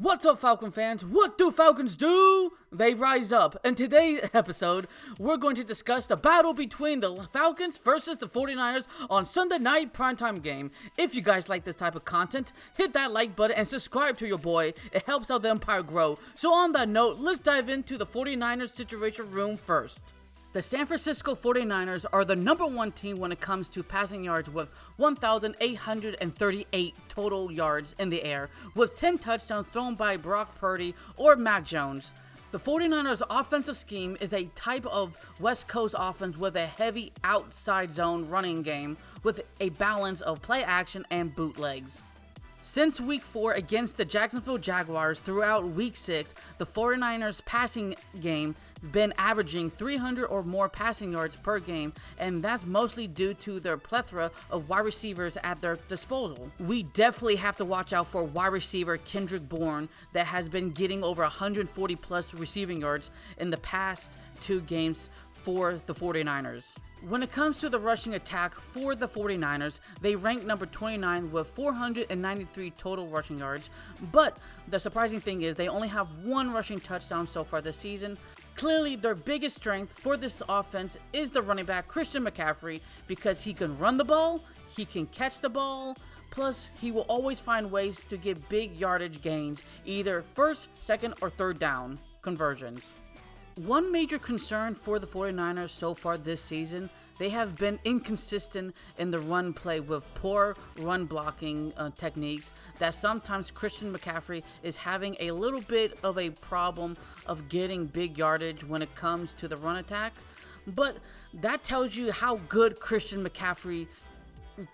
What's up, Falcon fans? What do Falcons do? They rise up. In today's episode, we're going to discuss the battle between the Falcons versus the 49ers on Sunday night primetime game. If you guys like this type of content, hit that like button and subscribe to your boy. It helps out the Empire grow. So on that note, let's dive into the 49ers situation room first. The San Francisco 49ers are the number one team when it comes to passing yards with 1,838 total yards in the air, with 10 touchdowns thrown by Brock Purdy or Mac Jones. The 49ers offensive scheme is a type of West Coast offense with a heavy outside zone running game with a balance of play action and bootlegs. Since Week 4 against the Jacksonville Jaguars throughout Week 6, the 49ers passing game been averaging 300 or more passing yards per game, and that's mostly due to their plethora of wide receivers at their disposal. We definitely have to watch out for wide receiver Kendrick Bourne that has been getting over 140 plus receiving yards in the past 2 games for the 49ers. When it comes to the rushing attack for the 49ers, they rank number 29 with 493 total rushing yards, but the surprising thing is they only have 1 rushing touchdown so far this season. Clearly, their biggest strength for this offense is the running back Christian McCaffrey because he can run the ball, he can catch the ball, plus he will always find ways to get big yardage gains, either first, second, or third down conversions. One major concern for the 49ers so far this season, they have been inconsistent in the run play with poor run blocking techniques that sometimes Christian McCaffrey is having a little bit of a problem of getting big yardage when it comes to the run attack. But that tells you how good Christian McCaffrey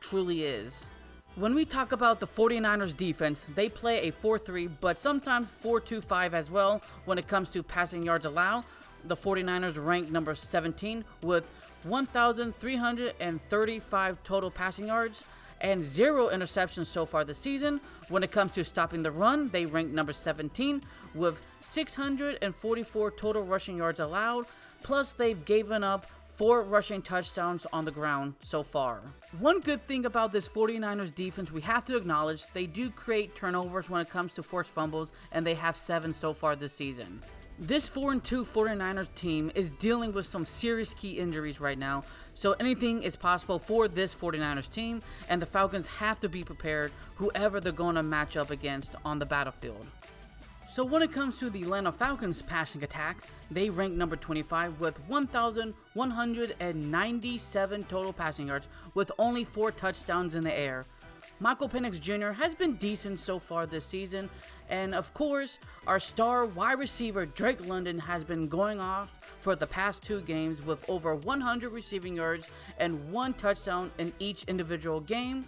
truly is. When we talk about the 49ers defense, they play a 4-3, but sometimes 4-2-5 as well when it comes to passing yards allowed. The 49ers rank number 17 with 1,335 total passing yards and 0 interceptions so far this season. When it comes to stopping the run, they rank number 17 with 644 total rushing yards allowed, plus they've given up 4 rushing touchdowns on the ground so far. One good thing about this 49ers defense we have to acknowledge, they do create turnovers when it comes to forced fumbles, and they have 7 so far this season. This 4-2 49ers team is dealing with some serious key injuries right now, so anything is possible for this 49ers team, and the Falcons have to be prepared whoever they're going to match up against on the battlefield. So when it comes to the Atlanta Falcons passing attack, they rank number 25 with 1,197 total passing yards with only 4 touchdowns in the air. Michael Penix Jr. has been decent so far this season, and of course, our star wide receiver Drake London has been going off for the past 2 games with over 100 receiving yards and 1 touchdown in each individual game.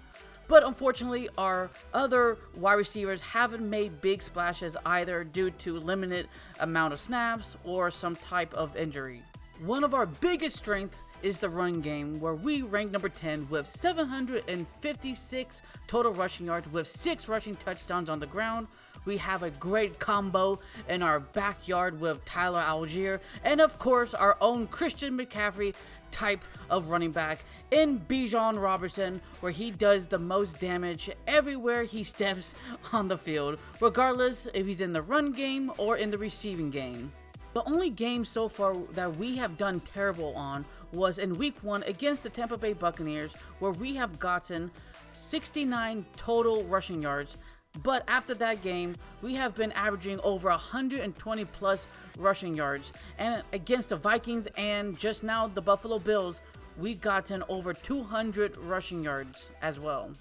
But unfortunately, our other wide receivers haven't made big splashes either due to limited amount of snaps or some type of injury. One of our biggest strengths is the running game, where we rank number 10 with 756 total rushing yards with 6 rushing touchdowns on the ground. We have a great combo in our backyard with Tyler Algier, and of course our own Christian McCaffrey type of running back in Bijan Robinson, where he does the most damage everywhere he steps on the field, regardless if he's in the run game or in the receiving game. The only game so far that we have done terrible on was in Week 1 against the Tampa Bay Buccaneers, where we have gotten 69 total rushing yards. But after that game, we have been averaging over 120 plus rushing yards. And against the Vikings and just now the Buffalo Bills, we've gotten over 200 rushing yards as well.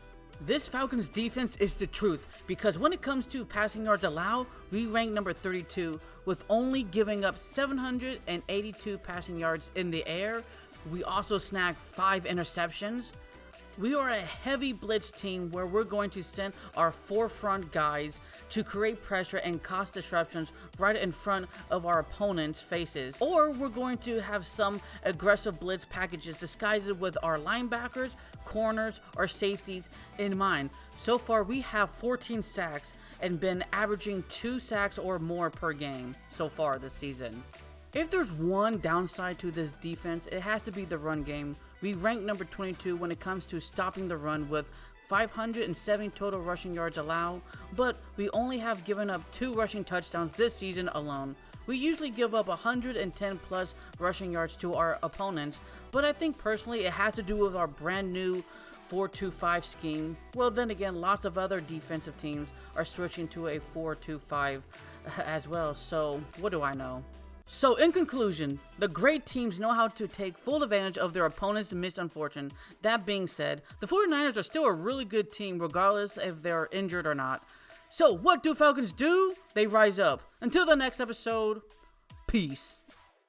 This Falcons defense is the truth, because when it comes to passing yards allowed, we rank number 32 with only giving up 782 passing yards in the air. We also snagged 5 interceptions. We are a heavy blitz team where we're going to send our forefront guys to create pressure and cause disruptions right in front of our opponent's faces. Or we're going to have some aggressive blitz packages disguised with our linebackers, corners, or safeties in mind. So far, we have 14 sacks and been averaging 2 sacks or more per game so far this season. If there's one downside to this defense, it has to be the run game. We rank number 22 when it comes to stopping the run with 570 total rushing yards allowed, but we only have given up 2 rushing touchdowns this season alone. We usually give up 110 plus rushing yards to our opponents, but I think personally it has to do with our brand new 4-2-5 scheme. Well, then again, lots of other defensive teams are switching to a 4-2-5 as well, so what do I know? So in conclusion, the great teams know how to take full advantage of their opponent's misfortune. That being said, the 49ers are still a really good team regardless if they're injured or not. So what do Falcons do? They rise up. Until the next episode, peace.